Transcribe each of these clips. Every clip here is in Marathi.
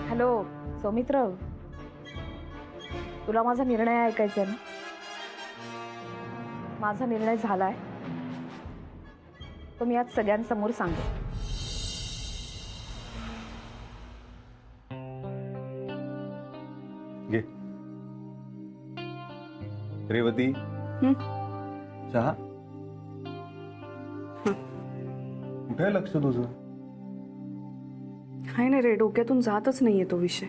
हॅलो सौमित्र, तुला माझा निर्णय ऐकायचा आहे ना? माझा निर्णय झालाय, तो मी आज सगळ्यांसमोर सांगते. घे रेवती. चहा. कुठे आहे लक्ष तुझं? काय नाही रे, डोक्यातून जातच नाहीये तो विषय.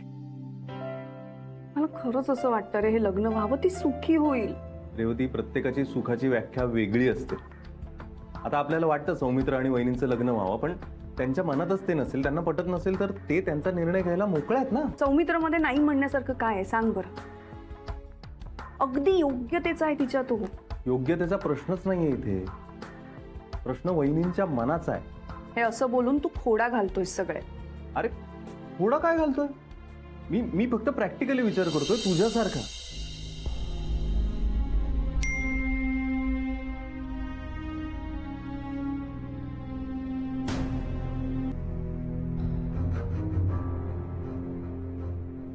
मला खरंच असं वाटतं रे, हे लग्न व्हावं, ती सुखी होईल. रेवती, प्रत्येकाची सुखाची व्याख्या वेगळी असते. आता आपल्याला वाटतं सौमित्र आणि वहिनींचं लग्न व्हावं, पण त्यांच्या मनातच ते नसेल, त्यांना पटत नसेल तर ते त्यांचा निर्णय घ्यायला मोकळे आहेत ना. सौमित्रमध्ये नाही म्हणण्यासारखं काय आहे सांग बरं. अगदी योग्यतेचा आहे तिच्या तो. योग्यतेचा प्रश्नच नाहीये इथे, प्रश्न वहिनींच्या मनाचा आहे. हे असं बोलून तू खोडा घालतोय सगळे. अरे थोडा काय घालतोय मी फक्त प्रॅक्टिकली विचार करतोय तुझ्यासारखा.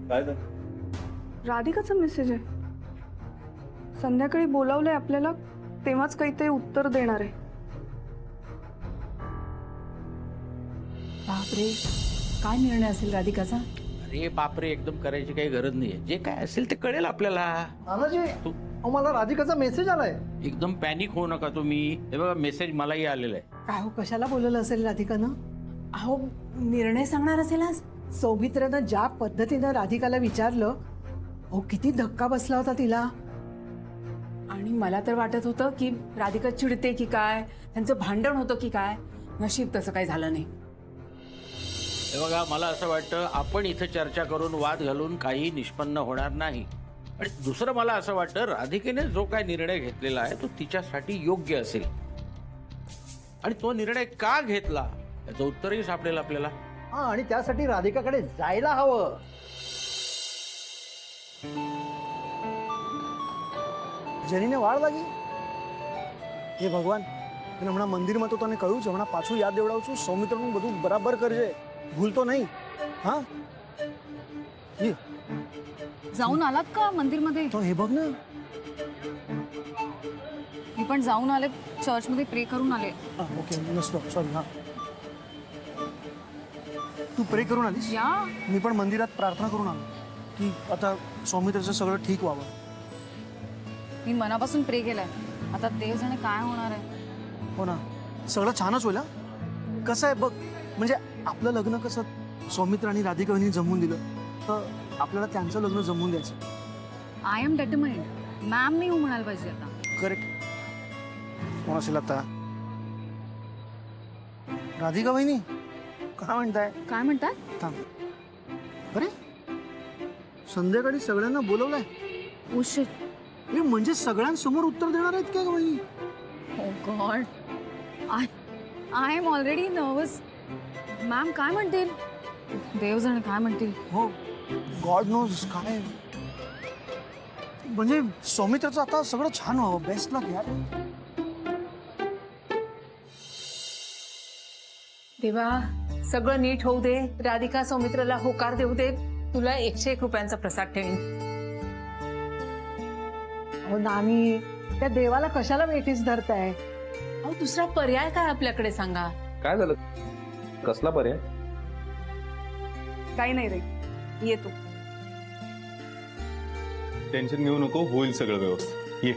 काय राधिकाचा मेसेज आहे. संध्याकाळी बोलावलंय आपल्याला, तेव्हाच काहीतरी उत्तर देणार आहे. बापरे, काय निर्णय असेल राधिकाचा? अरे बापरे, एकदम करायची काही गरज नाहीये. जे काय असेल ते कळेल आपल्याला. नानाजी, मला राधिकाचा मेसेज आलाय. एकदम पॅनिक होऊ नका तुम्ही. हे बघा, मेसेज मलाही आलेला आहे. काय हो, कशाला बोलवलं असेल राधिकानं? अहो, निर्णय सांगणार असेल आज. सौमित्रानं ज्या पद्धतीनं राधिकाला विचारलं, हो किती धक्का बसला होता तिला. आणि मला तर वाटत होतं की राधिका चिडते की काय, त्यांचं भांडण होतं की काय. नशीब तसं काही झालं नाही. हे बघा, मला असं वाटतं आपण इथं चर्चा करून वाद घालून काही निष्पन्न होणार नाही. आणि दुसरं मला असं वाटतं, राधिकेने जो काय निर्णय घेतलेला आहे तो तिच्यासाठी योग्य असेल. आणि तो निर्णय का घेतला याचं उत्तरही सापडेल आपल्याला. हा, आणि त्यासाठी राधिकाकडे जायला हवं. जरीने वाळ लागी. हे भगवान, એને હમણાં મંદિરમાં તો તને કહ્યું છે, હમણાં પાછું યાદ દેવડાવું છું. સૌમિત્રનું બધું બરાબર કરજે, ભૂલતો નહીં. હા, जाऊन आलात का मंदिरमध्ये? તો हे बघ ना. मी पण जाऊन आले, चर्चमध्ये प्रे करून आले. हा, ओके, नसतो, सॉरी. हा, तू प्रे करून आलीस? या मी पण मंदिरात प्रार्थना करून आलो की आता सौमित्राचं सगळं ठीक व्हावं. मी मनापासून प्रे केलाय. आता देव जाणे काय होणार आहे. हो ना, सगळं छानच होईल. कसं आहे बघ, म्हणजे आपलं लग्न कसं सौमित्र आणि राधिका वहिनी जमवून दिलं, तर आपल्याला त्यांचं लग्न जमवून द्यायचं. I am determined. मॅम नाही हो म्हणायला पाहिजे आता. करेक्ट. कोण असेल आता? राधिका वहिनी काय म्हणताय? काय म्हणतात? थांब. अरे संध्याकाळी सगळ्यांना बोलवलंय. उशीर. अरे म्हणजे सगळ्यांसमोर उत्तर देणार आहेत काय वहिनी? Oh God, I am already nervous. Ma'am काय म्हणतील, देव जाणे काय म्हणतील. हो, गॉड नोज. काय म्हणजे सौमित्राचं आता सगळं छान व्हावं. बेस्ट लक यार. देवा, सगळं नीट होऊ दे. राधिका सौमित्राला होकार देऊ दे. तुला 101 रुपयांचा प्रसाद ठेवीन. हो नानी, त्या देवाला कशाला वेठीस धरताय? अहो, दुसरा पर्याय काय आपल्याकडे सांगा. काय झालं? कसला पर्याय? काही नाही रे, येतो. टेन्शन घेऊ नको, होईल सगळं व्यवस्थित. ये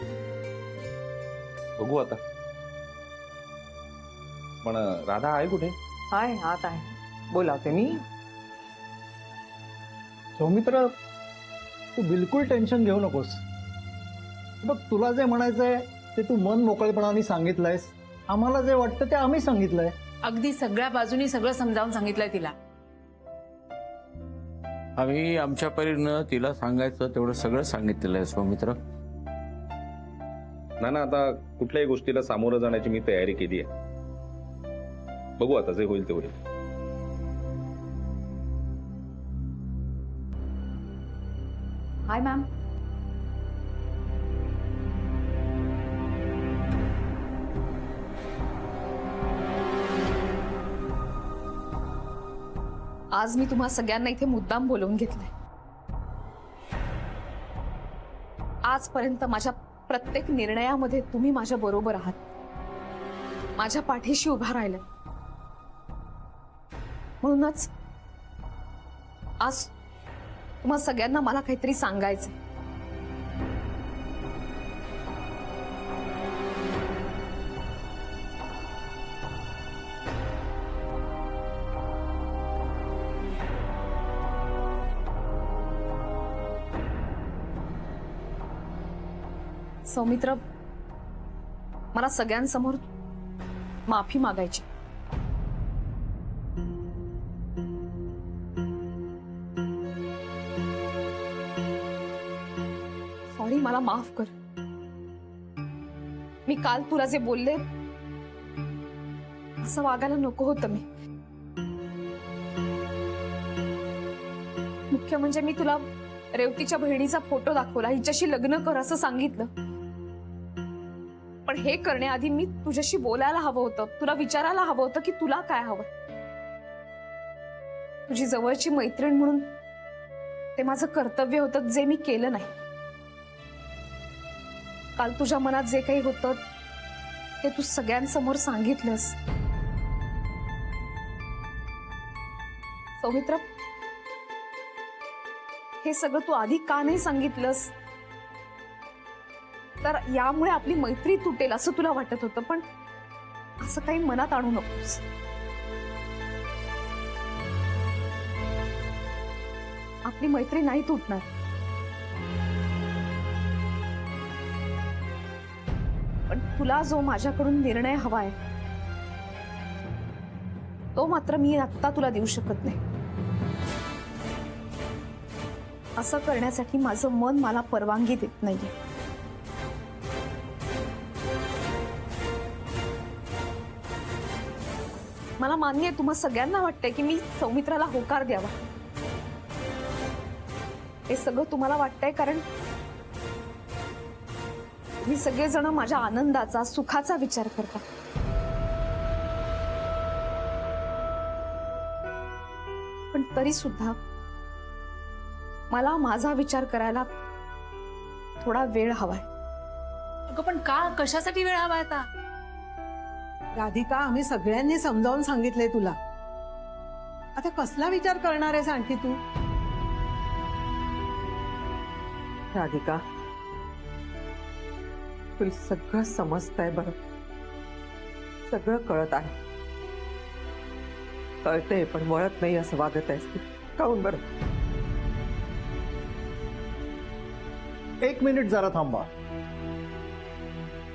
बघू आता. पण राधा आहे कुठे? हाय, आत आहे, बोलावते मी. सौमित्र, तू बिलकुल टेन्शन घेऊ नकोस. बघ, तुला जे म्हणायचंय ते तू मन मोकळेपणाने सांगितलंयस. आम्हाला जे वाटतं ते आम्ही सांगितलंय. अगदी सगळ्या बाजूनी सगळं समजावून सांगितलंय तिला. आम्ही आमच्या परीनं तिला सांगायचं तेवढं सगळं सांगितलेलं आहे सौमित्र. ना आता कुठल्याही गोष्टीला सामोरं जाण्याची मी तयारी केली आहे. बघू आता, जे होईल ते होईल. हाय मॅम. आज मी तुम्हा सगळ्यांना इथे मुद्दाम बोलवून घेतलंय. आजपर्यंत माझ्या प्रत्येक निर्णयामध्ये तुम्ही माझ्या बरोबर आहात, माझ्या पाठीशी उभा राहिला. म्हणूनच आज तुम्हा सगळ्यांना मला काहीतरी सांगायचं. सौमित्र, मला सगळ्यांसमोर माफी मागायची. सॉरी, मला माफ कर. मी काल तुला जे बोलले असं वागायला नको होतं. मी मुख्य म्हणजे मी तुला रेवतीच्या बहिणीचा फोटो दाखवला, हिच्याशी लग्न कर असं सांगितलं. पण हे करण्याआधी मी तुझ्याशी बोलायला हवं होतं, तुला विचारायला हवं होतं की तुला काय हवं. तुझी जवळची मैत्रीण म्हणून ते माझं कर्तव्य होतं, जे मी केलं नाही. काल तुझ्या मनात जे काही होतं ते तू सगळ्यांसमोर सांगितलंस. सौमित्र, हे सगळं तू आधी का नाही सांगितलंस? तर यामुळे आपली मैत्री तुटेल असं तुला वाटत होतं, पण असं काही मनात आणू नकोस. आपली मैत्री नाही तुटणार. पण तुला जो माझ्याकडून निर्णय हवाय तो मात्र मी आत्ता तुला देऊ शकत नाही. असं करण्यासाठी माझं मन मला परवानगी देत नाहीये. मला मान्य आहे, तुम्हा सगळ्यांना वाटतंय की मी सौमित्राला होकार द्यावा. हे सगळं तुम्हाला वाटतंय कारण तुम्ही सगळेजण माझ्या आनंदाचा, सुखाचा विचार करता. पण तरी सुद्धा मला माझा विचार करायला थोडा वेळ हवाय. अगं पण का, कशासाठी वेळ हवा आता? राधिका, आम्ही सगळ्यांनी समजावून सांगितलंय तुला. आता कसला विचार करणार आहेस आणखी तू? राधिका, तुला सगळं समजतंय बरं, सगळं कळत आहे. कळतंय पण वळत नाही असं वागत आहेस तू. काहून बरं? 1 मिनिट जरा थांबा.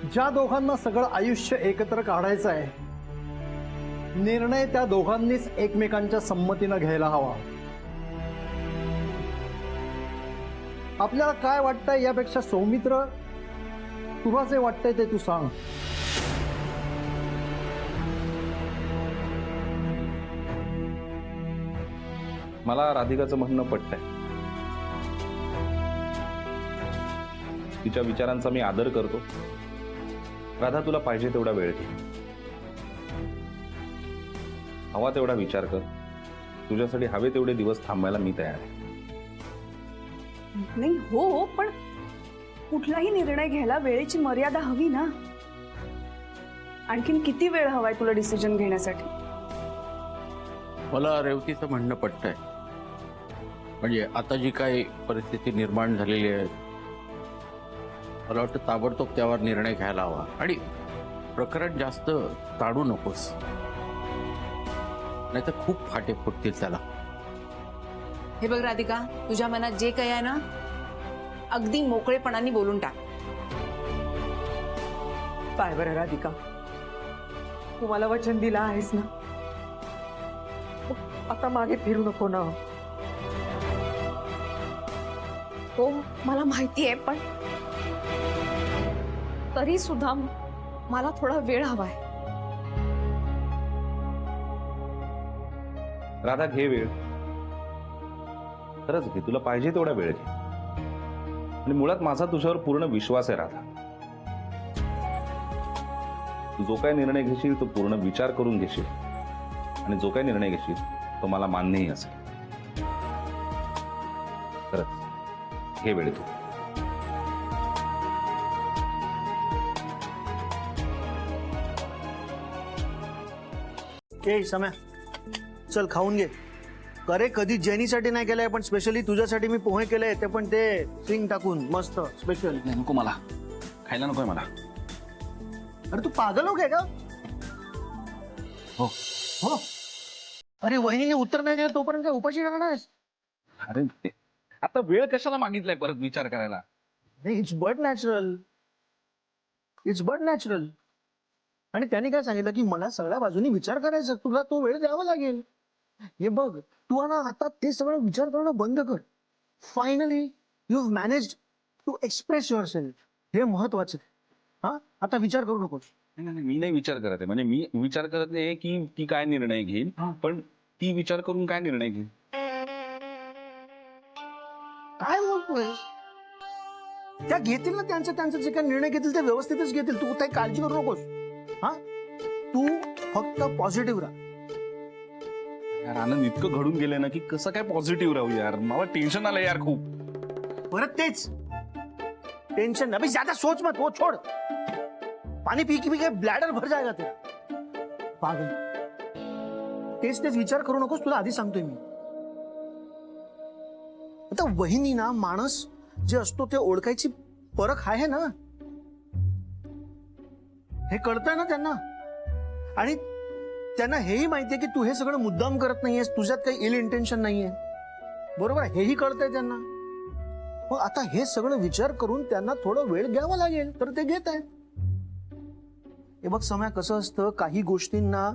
ज्या दोघांना सगळं आयुष्य एकत्र काढायचं आहे, निर्णय त्या दोघांनीच एकमेकांच्या संमतीनं घ्यायला हवा. आपल्याला काय वाटतंय यापेक्षा सौमित्र, तुला जे वाटतंय ते तू सांग. मला राधिकाचं म्हणणं पटतंय. तिच्या विचारांचा मी आदर करतो. राधा, तुला पाहिजे तेवढा वेळ घे, हवा तेवढा विचार कर. तुझ्यासाठी हवे तेवढे दिवस थांबायला मी तयार आहे. नाही हो, पण कुठलाही निर्णय घ्यायला वेळेची मर्यादा हवी ना. आणखीन किती वेळ हवाय तुला डिसिजन घेण्यासाठी? मला रेवतीचं म्हणणं पटतंय. म्हणजे आता जी काही परिस्थिती निर्माण झालेली आहे, मला वाटतं ताबडतोब त्यावर निर्णय घ्यायला हवा. आणि प्रकरण जास्त ताडू नकोस, नाहीतर खूप फाटे फुटतील त्याला. हे बघ राधिका, तुझ्या मनात जे काही आहे ना, अगदी मोकळेपणाने बोलून टाक. काय बरं राधिका, तू मला वचन दिलं आहेस ना, आता मागे फिरू नको ना. हो, मला माहिती आहे, पण तरी सुद्धा मला थोडा वेळ हवाय. राधा, घे वेळ, खरंच घे. तुला पाहिजे तेवढा वेळ घे. आणि मुळात माझा तुझ्यावर पूर्ण विश्वास आहे राधा. तू जो काय निर्णय घेशील तो पूर्ण विचार करून घेशील. आणि जो काही निर्णय घेशील तो मला मान्यही असेल. खरंच घे वेळ तू. ए सम्या, चल खाऊन घे. अरे कधी जेनीसाठी नाही केलंय, पण स्पेशली तुझ्यासाठी मी पोहे केले, ते पण ते सिंग टाकून मस्त स्पेशल. नाही नको मला, खायला नकोय मला. अरे तू पागल हो का? हो हो. अरे वहिनीने उत्तर नाही दिलं तोपर्यंत काय उपाशी राहणार? अरे आता वेळ कशाला मागितलाय परत विचार करायला? नाही, it's but natural, it's but natural. आणि त्याने काय सांगितलं की मला सगळ्या बाजूनी विचार करायचा, तुला तो वेळ द्यावा लागेल. हे बघ, तू ना आता ते सगळं विचार करणं बंद कर. Finally you have managed to express yourself. हे महत्वाचं. हा, आता विचार करू नकोस. नाही, मी नाही विचार करत आहे. म्हणजे मी विचार करत नाही की ती काय निर्णय घेईल, पण ती विचार करून काय निर्णय घेईल. काय बोलतोय? त्या घेतील ना त्यांचं जे काही निर्णय घेतील ते व्यवस्थितच घेतील. तू काही काळजी करू नकोस. हा, तू फक्त पॉझिटिव्ह राहा. यार आनंद इतकं घडून गेलंय ना की कसं काय पॉझिटिव्ह राहू यार. मला टेन्शन आलं यार खूप. परत तेच टेंशन. अभी ज्यादा सोच मत, वो छोड़. पानी पी के ब्लॅडर भर जाएगा तेरा. पागल. तेच विचार करू नकोस, तुला आधी सांगतोय मी. आता वहिनी ना, माणूस जे असतो ते ओळखायची परख आहे ना. हे कळतंय ना त्यांना. आणि त्यांना हेही माहितीये की तू हे सगळं मुद्दाम करत नाहीयेस, तुझ्यात काही इल इंटेन्शन नाहीये. बरोबर आहे, हेही कळतंय त्यांना. मग आता हे सगळं विचार करून त्यांना थोडा वेळ घ्यावा लागेल, तर ते घेत आहे. हे बघ समय, कसं असतं, काही गोष्टींना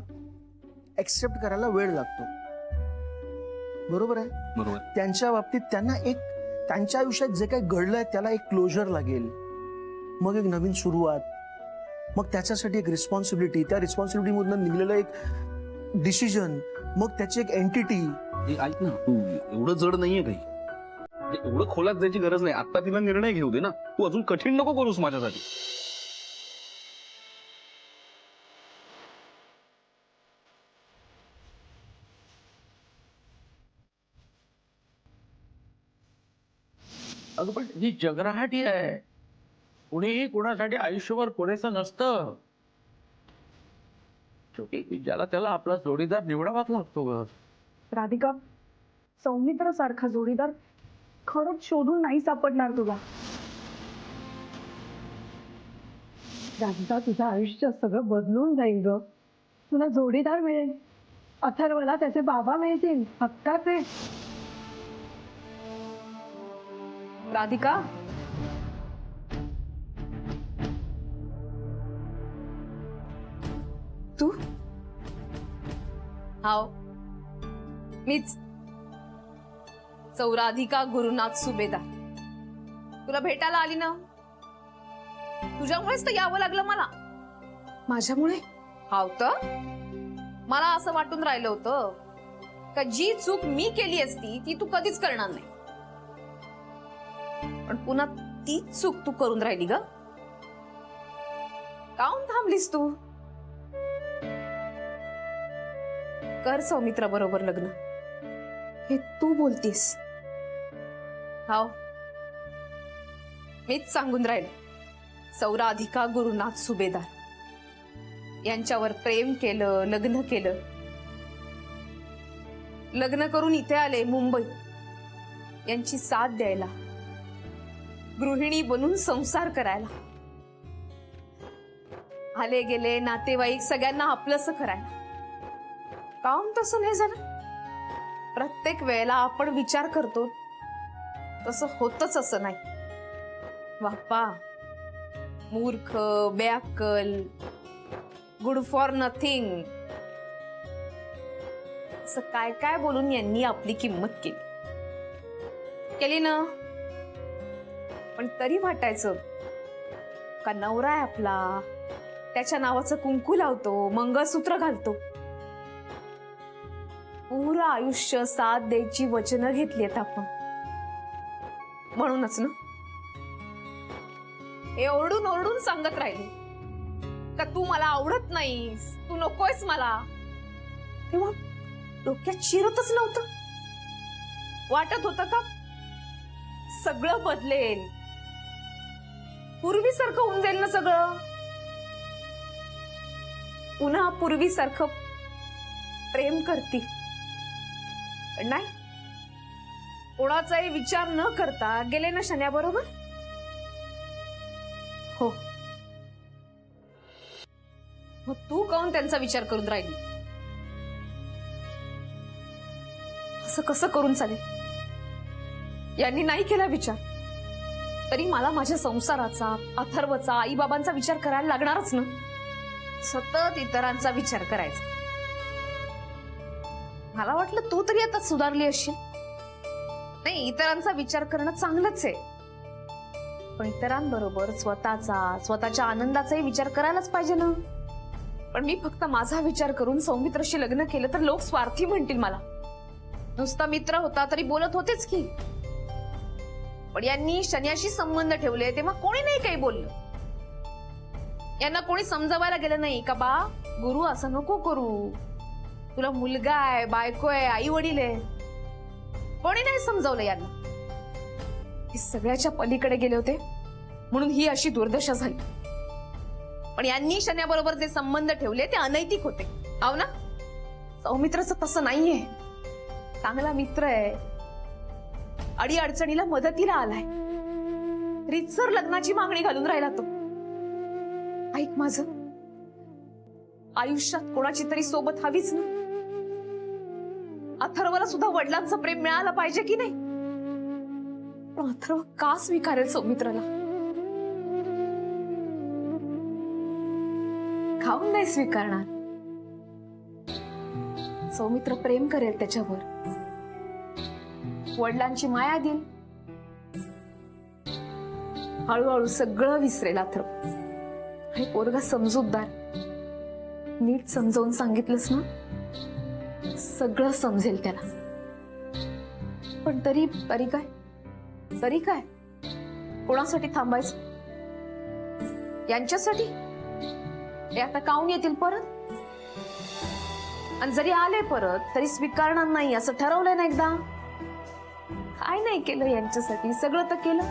एक्सेप्ट करायला वेळ लागतो. बरोबर आहे. बरोबर. त्यांच्या बाबतीत त्यांना एक, त्यांच्या आयुष्यात जे काही घडलंय त्याला एक क्लोजर लागेल, मग एक नवीन सुरुवात, मग त्याच्यासाठी एक रिस्पॉन्सिबिलिटी, त्या रिस्पॉन्सिबिलिटी मधून निघलेलं एक डिसिजन, मग त्याची एक एंटिटी. ऐक ना, तू एवढं जड नाहीये काही. एवढं खोलात जायची गरज नाही. आता तिला निर्णय घेऊ दे ना. तू अजून कठीण नको करूस माझ्यासाठी. अगं पण ही जगराहाटी आहे. कुणीही कुणासाठी आयुष्यभर पुरेसं नसतं. शेवटी ज्याला त्याला आपला जोडीदार निवडावाच लागतो ग. राधिका, सौमित्रासारखा जोडीदार खरंच शोधून नाही सापडणार तुला. राधिका, तुझं आयुष्य सगळं बदलून जाईल ग. तुला जोडीदार मिळेल. अथर्वला त्याचे बाबा मिळतील, हक्काचे. राधिका, तू? हाव, मीच सौराधिका गुरुनाथ सुभेदार. तुला भेटायला आली ना, तुझ्यामुळेच तर यावं लागलं मला. माझ्यामुळे? हाव तर मला असं वाटून राहिलं होतं का जी चूक मी केली असती ती तू कधीच करणार नाही, पण पुन्हा तीच चूक तू करून राहिली ग. काऊन थांबलीस तू? कर सौमित्रा बरोबर लग्न, हे तू बोलतीस. हाव, मीच सांगून राहिले. सौराधिका गुरुनाथ सुभेदार यांच्यावर प्रेम केलं, लग्न केलं. लग्न करून इथे आले मुंबईत यांची साथ द्यायला, गृहिणी बनून संसार करायला. आले गेले नातेवाईक सगळ्यांना आपलंसं करायला. काऊन तसं नाही झालं? प्रत्येक वेळेला आपण विचार करतो तसं होतच असं नाही. बाप्पा, मूर्ख, बेअक्कल, गुड फॉर नथिंग, असं काय काय बोलून यांनी आपली किंमत केली ना. पण तरी वाटायचं का नवरा आहे आपला, त्याच्या नावाचं कुंकू लावतो, मंगळसूत्र घालतो. पुरं आयुष्य साथ द्यायची वचनं घेतली आहेत आपण. म्हणूनच ना हे ओरडून ओरडून सांगत राहिले का तू मला आवडत नाहीस, तू नकोयस मला. तेव्हा डोक्यात शिरतच नव्हतं. वाटत होतं का सगळं बदलेल, पूर्वीसारखं होऊन जाईल ना सगळं, पुन्हा पूर्वीसारखं प्रेम करतील. पण नाही, कोणाचाही विचार न करता गेले ना शन्याबरोबर. हो, मग तू काहून त्यांचा विचार करून राहिली? असं कसं करून चालेल? यांनी नाही केला विचार तरी मला माझ्या संसाराचा, अथर्वचा, आई बाबांचा विचार करायला लागणारच ना. सतत इतरांचा विचार करायचा. मला वाटलं तू तरी आता सुधारली असशील. नाही, इतरांचा विचार करणं चांगलंच आहे, पण इतरांबरोबर स्वतःच्या आनंदाचाही विचार करायलाच पाहिजे ना. पण मी फक्त माझा विचार करून सौमित्रशी लग्न केलं तर लोक स्वार्थी म्हणतील मला. नुसता मित्र होता तरी बोलत होतेच की. पण यांनी शन्याशी संबंध ठेवले तेव्हा कोणी नाही काही बोललं. यांना कोणी समजावायला गेलं नाही का बा गुरु असं नको करू, तुला मुलगा आहे, बायको आहे, आई वडील आहे. कोणी नाही समजावलं यांना. हे सगळ्याच्या पलीकडे गेले होते म्हणून ही अशी दुर्दशा झाली. पण यांनी शन्याबरोबर जे संबंध ठेवले ते अनैतिक होते. अहो ना, सौमित्रचं तसं नाहीये. चांगला मित्र आहे, अडी अडचणीला मदतीला आलाय, रीतसर लग्नाची मागणी घालून राहिला तो. ऐक माझं, आयुष्यात कोणाची तरी सोबत हवीच ना. अथर्वला सुद्धा वडिलांचं प्रेम मिळालं पाहिजे की नाही. पण अथर्व का स्वीकारेल सौमित्राला? खाऊन नाही स्वीकारणार. सौमित्र प्रेम करेल त्याच्यावर, वडिलांची माया देईल, हळूहळू सगळं विसरेल अथर्व. आणि पोरगा समजूतदार, नीट समजावून सांगितलंस ना सगळं समजेल त्याला. पण तरी काय कोणासाठी थांबायचं? यांच्यासाठी? हे आता काहून येतील परत? आणि जरी आले परत तरी स्वीकारणार नाही असं ठरवलंय ना एकदा. काय नाही केलं यांच्यासाठी? सगळं तर केलं.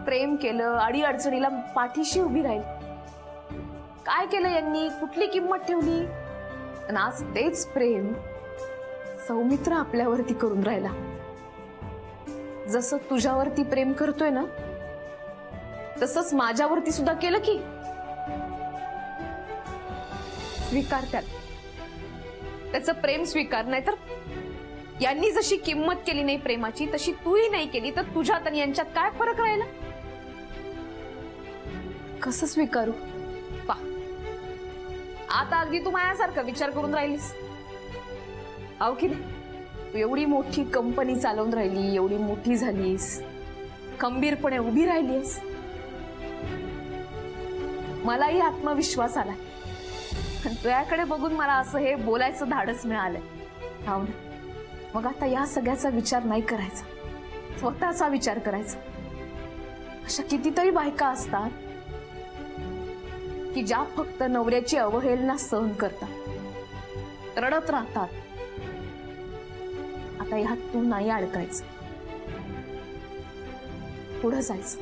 प्रेम केलं, अडी अडचणीला पाठीशी उभी राहील. काय केलं यांनी? कुठली किंमत ठेवली? आणि आज तेच प्रेम सौमित्र आपल्यावरती करून राहिला. जसं तुझ्यावरती प्रेम करतोय ना तसंच माझ्यावरती सुद्धा केलं की. स्वीकार त्याचं प्रेम स्वीकार. नाही तर यांनी जशी किंमत केली नाही प्रेमाची तशी तूही नाही केली तर तुझ्यात आणि यांच्यात काय फरक राहिला? कसं स्वीकारू? पा आता अगदी तू माझ्यासारखा विचार करून राहिलीस. अहो की नाही, तू एवढी मोठी कंपनी चालवून राहिली, एवढी मोठी झालीस, खंबीरपणे उभी राहिलीस. मलाही आत्मविश्वास आला. तुझ्याकडे बघून मला असं हे बोलायचं धाडस मिळालंय. हो ना, मग आता या सगळ्याचा विचार नाही करायचा, स्वतःचा विचार करायचा. अशा कितीतरी बायका असतात की ज्या फक्त नवऱ्याची अवहेलना सहन करतात, रडत राहतात. आता ह्यात तू नाही अडकायचं, पुढे जायचं,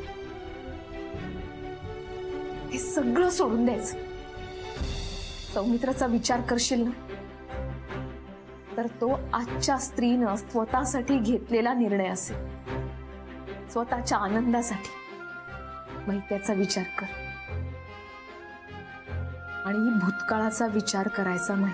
हे सगळं सोडून द्यायचं. सौमित्राचा विचार करशील ना तर तो आजच्या स्त्रीनं स्वतःसाठी घेतलेला निर्णय असेल, स्वतःच्या आनंदासाठी. मग त्याचा विचार कर आणि भूतकाळाचा विचार करायचा नाही.